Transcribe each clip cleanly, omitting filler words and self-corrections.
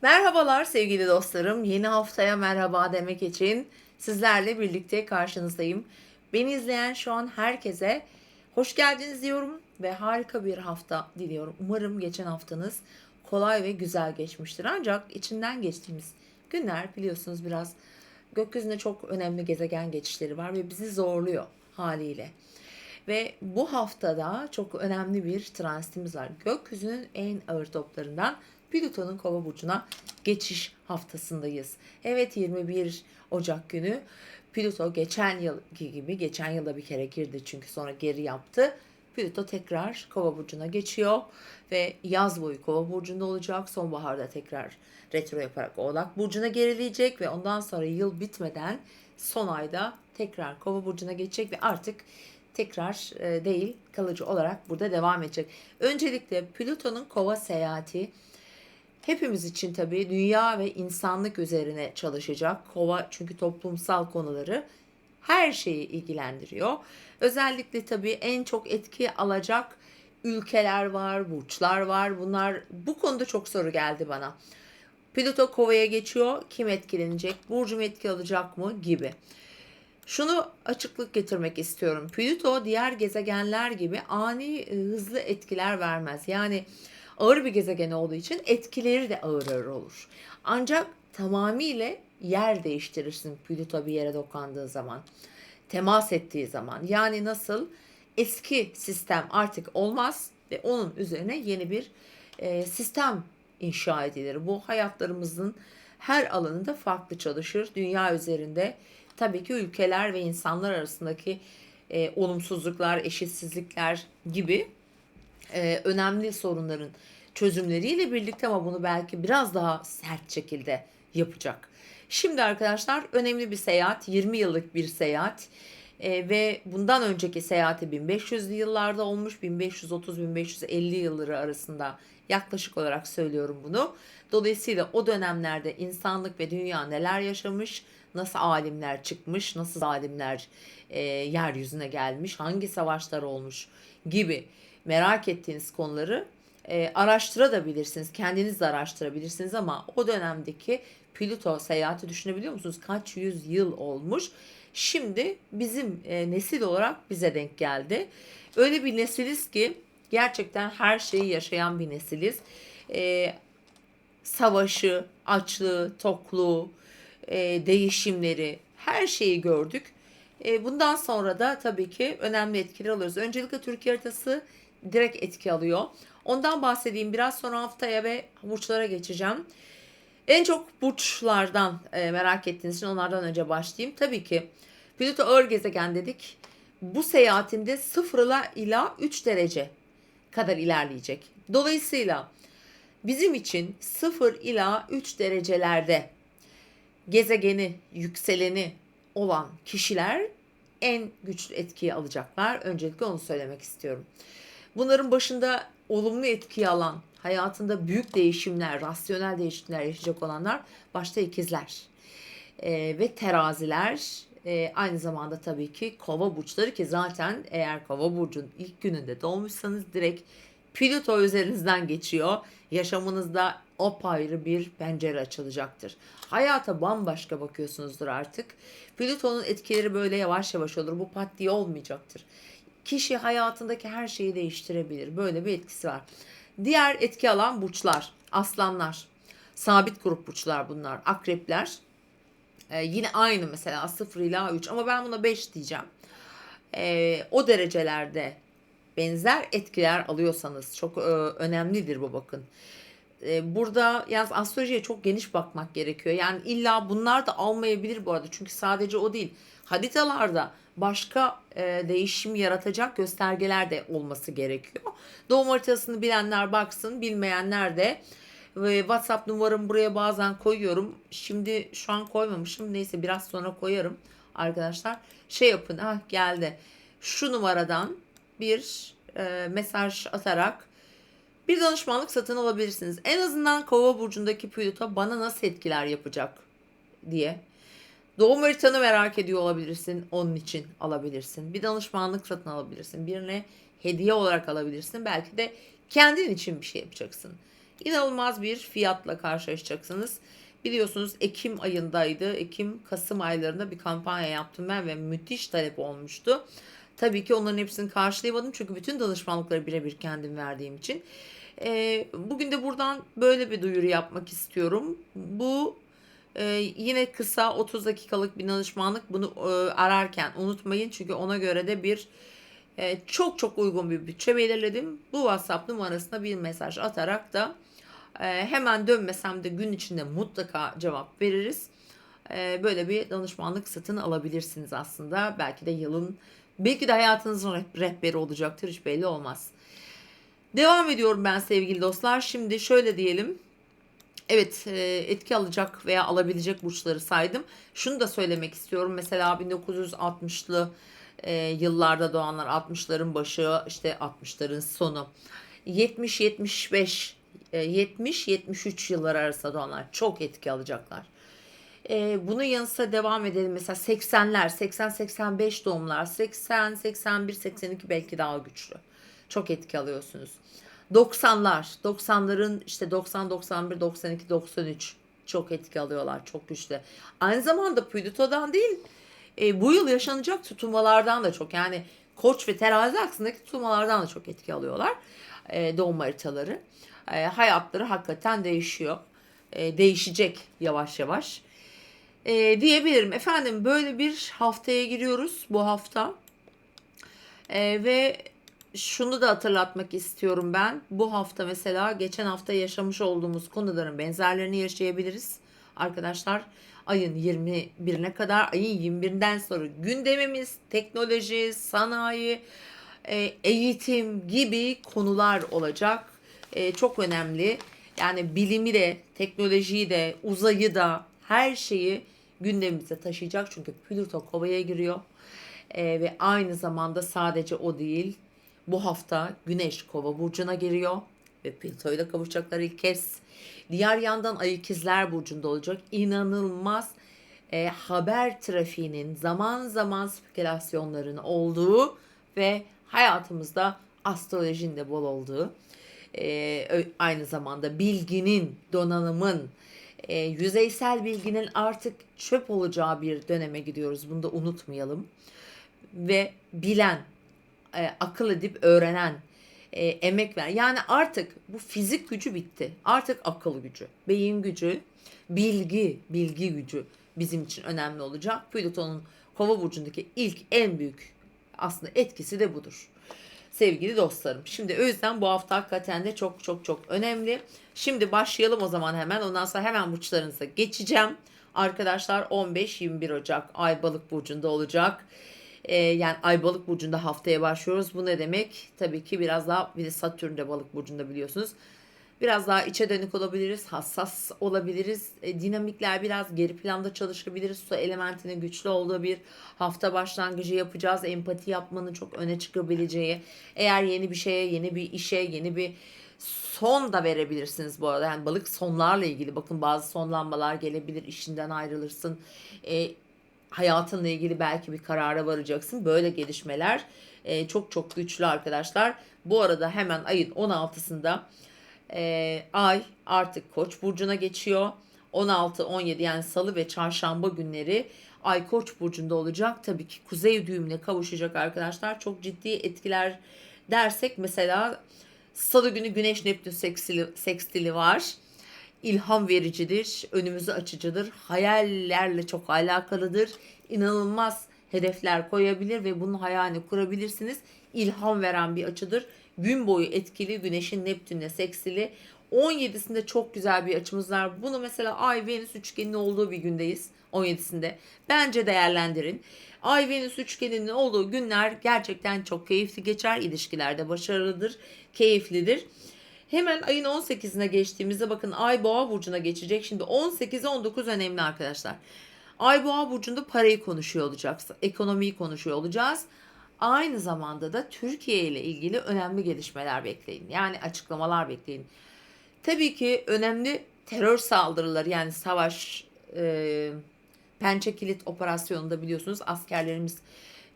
Merhabalar sevgili dostlarım. Yeni haftaya merhaba demek için sizlerle birlikte karşınızdayım. Beni izleyen şu an herkese hoş geldiniz diyorum ve harika bir hafta diliyorum. Umarım geçen haftanız kolay ve güzel geçmiştir. Ancak içinden geçtiğimiz günler biliyorsunuz biraz gökyüzünde çok önemli gezegen geçişleri var ve bizi zorluyor haliyle. Ve bu haftada çok önemli bir transitimiz var. Gökyüzünün en ağır toplarından Plüton'un Kova burcuna geçiş haftasındayız. Evet, 21 Ocak günü Plüto geçen yıl gibi, geçen yılda bir kere girdi çünkü sonra geri yaptı. Plüto tekrar Kova burcuna geçiyor ve yaz boyu Kova burcunda olacak. Sonbaharda tekrar retro yaparak Oğlak burcuna gerileyecek ve ondan sonra yıl bitmeden son ayda tekrar Kova burcuna geçecek ve artık tekrar değil, kalıcı olarak burada devam edecek. Öncelikle Plüton'un Kova seyahati hepimiz için tabii dünya ve insanlık üzerine çalışacak. Kova çünkü toplumsal konuları her şeyi ilgilendiriyor. Özellikle tabii en çok etki alacak ülkeler var, burçlar var. Bu konuda çok soru geldi bana. Plüto Kova'ya geçiyor. Kim etkilenecek? Burcum etki alacak mı? Gibi. Şunu açıklık getirmek istiyorum. Plüto diğer gezegenler gibi ani hızlı etkiler vermez. Yani ağır bir gezegen olduğu için etkileri de ağır ağır olur. Ancak tamamıyla yer değiştirirsin Plüto bir yere dokandığı zaman. Temas ettiği zaman. Yani nasıl? Eski sistem artık olmaz ve onun üzerine yeni bir sistem inşa edilir. Bu hayatlarımızın her alanında farklı çalışır. Dünya üzerinde tabii ki ülkeler ve insanlar arasındaki olumsuzluklar, eşitsizlikler gibi önemli sorunların çözümleriyle birlikte ama bunu belki biraz daha sert şekilde yapacak. Şimdi arkadaşlar önemli bir seyahat, 20 yıllık bir seyahat. Ve bundan önceki seyahati 1500'lü yıllarda olmuş, 1530-1550 yılları arasında yaklaşık olarak söylüyorum bunu. Dolayısıyla o dönemlerde insanlık ve dünya neler yaşamış, nasıl alimler çıkmış, nasıl alimler yeryüzüne gelmiş, hangi savaşlar olmuş gibi merak ettiğiniz konuları araştırabilirsiniz. Kendiniz de araştırabilirsiniz ama o dönemdeki Plüto seyahati düşünebiliyor musunuz? Kaç yüz yıl olmuş. Şimdi bizim nesil olarak bize denk geldi. Öyle bir nesiliz ki gerçekten her şeyi yaşayan bir nesiliz. E, Savaşı, açlığı, tokluğu, değişimleri her şeyi gördük. Bundan sonra da tabii ki önemli etkiler alıyoruz. Öncelikle Türkiye haritası direkt etki alıyor. Ondan bahsedeyim biraz sonra haftaya ve burçlara geçeceğim. En çok burçlardan merak ettiğiniz için onlardan önce başlayayım. Tabii ki Plüto ağır gezegen dedik. Bu seyahatinde 0 ila 3 derece kadar ilerleyecek. Dolayısıyla bizim için 0 ila 3 derecelerde gezegeni, yükseleni olan kişiler en güçlü etkiyi alacaklar. Öncelikle onu söylemek istiyorum. Bunların başında olumlu etkiyi alan, hayatında büyük değişimler, rasyonel değişimler yaşayacak olanlar başta ikizler ve teraziler, aynı zamanda tabii ki kova burçları ki zaten eğer kova burcunun ilk gününde doğmuşsanız direkt Plüto üzerinizden geçiyor. Yaşamınızda apayrı bir pencere açılacaktır. Hayata bambaşka bakıyorsunuzdur artık. Plüton'un etkileri böyle yavaş yavaş olur. Bu pat diye olmayacaktır. Kişi hayatındaki her şeyi değiştirebilir. Böyle bir etkisi var. Diğer etki alan burçlar, aslanlar, sabit grup burçlar bunlar, akrepler. Yine aynı mesela 0 ila 3 ama ben buna 5 diyeceğim. O derecelerde benzer etkiler alıyorsanız çok önemlidir bu bakın. Burada yalnız astrolojiye çok geniş bakmak gerekiyor. Yani illa bunlar da almayabilir bu arada. Çünkü sadece o değil. Haritalarda başka değişim yaratacak göstergeler de olması gerekiyor. Doğum haritasını bilenler baksın, bilmeyenler de WhatsApp numaramı buraya bazen koyuyorum. Şimdi şu an koymamışım. Neyse biraz sonra koyarım arkadaşlar. Şey yapın. Ah geldi. Şu numaradan bir mesaj atarak bir danışmanlık satın alabilirsiniz. En azından Kova burcundaki Plüto bana nasıl etkiler yapacak diye. Doğum haritanı merak ediyor olabilirsin. Onun için alabilirsin. Bir danışmanlık satın alabilirsin. Birine hediye olarak alabilirsin. Belki de kendin için bir şey yapacaksın. İnanılmaz bir fiyatla karşılaşacaksınız. Biliyorsunuz Ekim ayındaydı. Ekim-Kasım aylarında bir kampanya yaptım ben ve müthiş talep olmuştu. Tabii ki onların hepsini karşılayamadım çünkü bütün danışmanlıkları birebir kendim verdiğim için. Bugün de buradan böyle bir duyuru yapmak istiyorum. Bu yine kısa 30 dakikalık bir danışmanlık. Bunu ararken unutmayın çünkü ona göre de bir çok çok uygun bir bütçe belirledim. Bu WhatsApp numarasına bir mesaj atarak da hemen dönmesem de gün içinde mutlaka cevap veririz. Böyle bir danışmanlık satın alabilirsiniz aslında. Belki de hayatınızın rehberi olacaktır, hiç belli olmaz. Devam ediyorum ben sevgili dostlar. Şimdi şöyle diyelim. Evet, etki alacak veya alabilecek burçları saydım. Şunu da söylemek istiyorum. Mesela 1960'lı yıllarda doğanlar, 60'ların başı, işte 60'ların sonu, 70-75, 70-73 yıllar arasında doğanlar çok etki alacaklar. Bunun yanı sıra devam edelim. Mesela 80'ler, 80-85 doğumlar, 80, 81, 82 belki daha güçlü. Çok etki alıyorsunuz. 90'lar, 90'ların işte 90, 91, 92, 93 çok etki alıyorlar. Çok güçlü. Aynı zamanda Plüto'dan değil, bu yıl yaşanacak tutulmalardan da çok, yani Koç ve Terazi aksındaki tutulmalardan da çok etki alıyorlar. Doğum haritaları. Hayatları hakikaten değişiyor. Değişecek yavaş yavaş. Diyebilirim. Efendim, böyle bir haftaya giriyoruz bu hafta. Ve şunu da hatırlatmak istiyorum ben. Bu hafta mesela geçen hafta yaşamış olduğumuz konuların benzerlerini yaşayabiliriz. Arkadaşlar, ayın 21'ine kadar, ayın 21'den sonra gündemimiz teknoloji, sanayi, eğitim gibi konular olacak. Çok önemli. Yani bilimi de, teknolojiyi de, uzayı da, her şeyi gündemimize taşıyacak. Çünkü Plüto Kova'ya giriyor. Ve aynı zamanda sadece o değil. Bu hafta Güneş Kova burcuna giriyor ve Plüto ile kavuşacaklar ilk kez. Diğer yandan Ay İkizler burcunda olacak. İnanılmaz haber trafiğinin, zaman zaman spekülasyonların olduğu ve hayatımızda astrolojinin de bol olduğu, aynı zamanda bilginin, donanımın, yüzeysel bilginin artık çöp olacağı bir döneme gidiyoruz. Bunu da unutmayalım. Ve bilen, akıl edip öğrenen, emek ver. Yani artık bu fizik gücü bitti. Artık akıl gücü, beyin gücü, bilgi gücü bizim için önemli olacak. Plüton'un Kova burcundaki ilk en büyük aslında etkisi de budur. Sevgili dostlarım. Şimdi o yüzden bu hafta hakikaten de çok çok çok önemli. Şimdi başlayalım o zaman hemen. Ondan sonra hemen burçlarınıza geçeceğim. Arkadaşlar, 15-21 Ocak Ay Balık burcunda olacak. Yani Ay Balık burcunda haftaya başlıyoruz. Bu ne demek? Tabii ki biraz daha, bir de Satürn de Balık burcunda biliyorsunuz. Biraz daha içe dönük olabiliriz, hassas olabiliriz. Dinamikler biraz geri planda çalışabiliriz. Su elementinin güçlü olduğu bir hafta başlangıcı yapacağız. Empati yapmanın çok öne çıkabileceği. Eğer yeni bir şeye, yeni bir işe, yeni bir son da verebilirsiniz bu arada. Yani balık sonlarla ilgili. Bakın, bazı sonlanmalar gelebilir. İşinden ayrılırsın. Hayatınla ilgili belki bir karara varacaksın. Böyle gelişmeler çok çok güçlü arkadaşlar. Bu arada hemen ayın 16'sında Ay artık Koç burcuna geçiyor. 16-17 yani Salı ve Çarşamba günleri Ay Koç burcunda olacak. Tabii ki kuzey düğümüne kavuşacak arkadaşlar. Çok ciddi etkiler dersek, mesela Salı günü Güneş Neptün sekstili var. İlham vericidir, önümüzü açıcıdır, hayallerle çok alakalıdır. İnanılmaz hedefler koyabilir ve bunun hayalini kurabilirsiniz. İlham veren bir açıdır. Gün boyu etkili, Güneş'in Neptün'le seksili. 17'sinde çok güzel bir açımız var. Bunu mesela Ay Venüs üçgeninin olduğu bir gündeyiz. 17'sinde. Bence değerlendirin. Ay Venüs üçgeninin olduğu günler gerçekten çok keyifli geçer. İlişkilerde başarılıdır, keyiflidir. Hemen ayın 18'ine geçtiğimizde bakın, Ay Boğa burcuna geçecek. Şimdi 18-19 önemli arkadaşlar. Ay Boğa burcunda parayı konuşuyor olacağız. Ekonomiyi konuşuyor olacağız. Aynı zamanda da Türkiye ile ilgili önemli gelişmeler bekleyin. Yani açıklamalar bekleyin. Tabii ki önemli terör saldırıları, yani savaş, Pençe Kilit operasyonunda biliyorsunuz askerlerimiz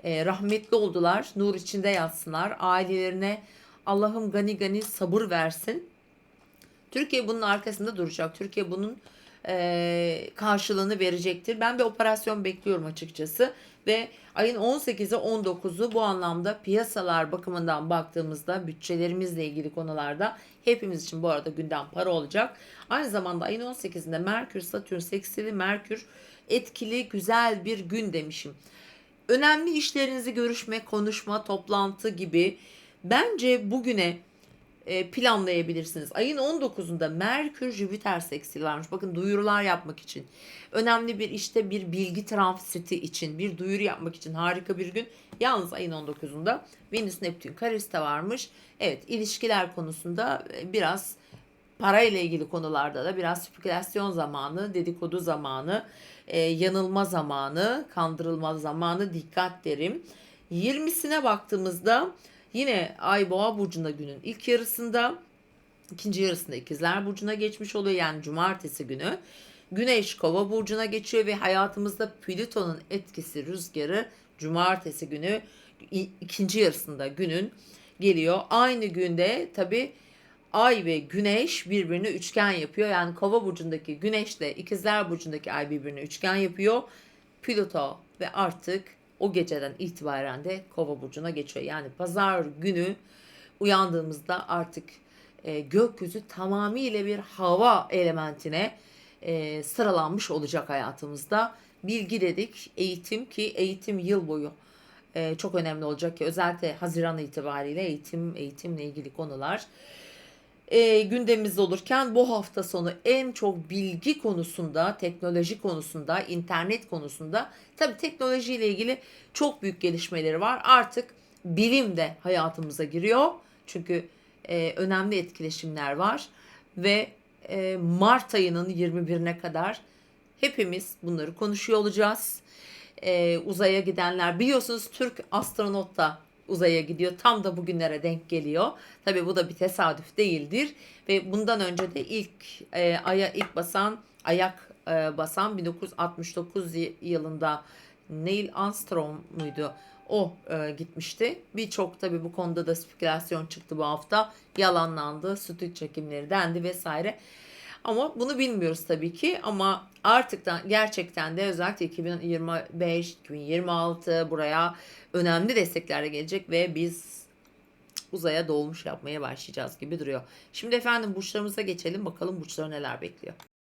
rahmetli oldular. Nur içinde yatsınlar. Ailelerine Allah'ım gani gani sabır versin. Türkiye bunun arkasında duracak. Türkiye bunun karşılığını verecektir. Ben bir operasyon bekliyorum açıkçası ve ayın 18'i 19'u bu anlamda piyasalar bakımından baktığımızda bütçelerimizle ilgili konularda hepimiz için bu arada gündem para olacak. Aynı zamanda ayın 18'inde Merkür Satürn seksili, Merkür etkili güzel bir gün demişim. Önemli işlerinizi görüşme, konuşma, toplantı gibi bence bugüne planlayabilirsiniz. Ayın 19'unda Merkür Jüpiter seksili varmış. Bakın duyurular yapmak için. Önemli bir işte bir bilgi transiti için, bir duyuru yapmak için harika bir gün. Yalnız ayın 19'unda Venüs Neptün karesi de varmış. Evet, ilişkiler konusunda biraz para ile ilgili konularda da biraz spekülasyon zamanı, dedikodu zamanı, yanılma zamanı, kandırılma zamanı, dikkat derim. 20'sine baktığımızda yine Ay Boğa burcunda günün ilk yarısında, ikinci yarısında İkizler burcuna geçmiş oluyor, yani cumartesi günü. Güneş Kova burcuna geçiyor ve hayatımızda Plüton'un etkisi, rüzgarı cumartesi günü ikinci yarısında günün geliyor. Aynı günde tabi Ay ve Güneş birbirine üçgen yapıyor. Yani Kova burcundaki Güneşle İkizler burcundaki Ay birbirine üçgen yapıyor. Plüto ve artık o geceden itibaren de Kova burcuna geçiyor. Yani pazar günü uyandığımızda artık gökyüzü tamamıyla bir hava elementine sıralanmış olacak hayatımızda. Bilgi dedik, eğitim, ki eğitim yıl boyu çok önemli olacak ki özellikle Haziran itibariyle eğitimle ilgili konular gündemimizde olurken, bu hafta sonu en çok bilgi konusunda, teknoloji konusunda, internet konusunda, tabii teknolojiyle ilgili çok büyük gelişmeleri var. Artık bilim de hayatımıza giriyor. Çünkü önemli etkileşimler var ve Mart ayının 21'ine kadar hepimiz bunları konuşuyor olacağız. Uzaya gidenler, biliyorsunuz Türk astronot da uzaya gidiyor. Tam da bugünlere denk geliyor. Tabii bu da bir tesadüf değildir. Ve bundan önce de ilk Ay'a ilk basan 1969 yılında Neil Armstrong muydu? O gitmişti. Birçok tabii bu konuda da spekülasyon çıktı bu hafta. Yalanlandı, stüdyo çekimleri dendi vesaire. Ama bunu bilmiyoruz tabii ki, ama artık da gerçekten de özellikle 2025, 2026 buraya önemli desteklerle gelecek ve biz uzaya dolmuş yapmaya başlayacağız gibi duruyor. Şimdi efendim burçlarımıza geçelim, bakalım burçları neler bekliyor.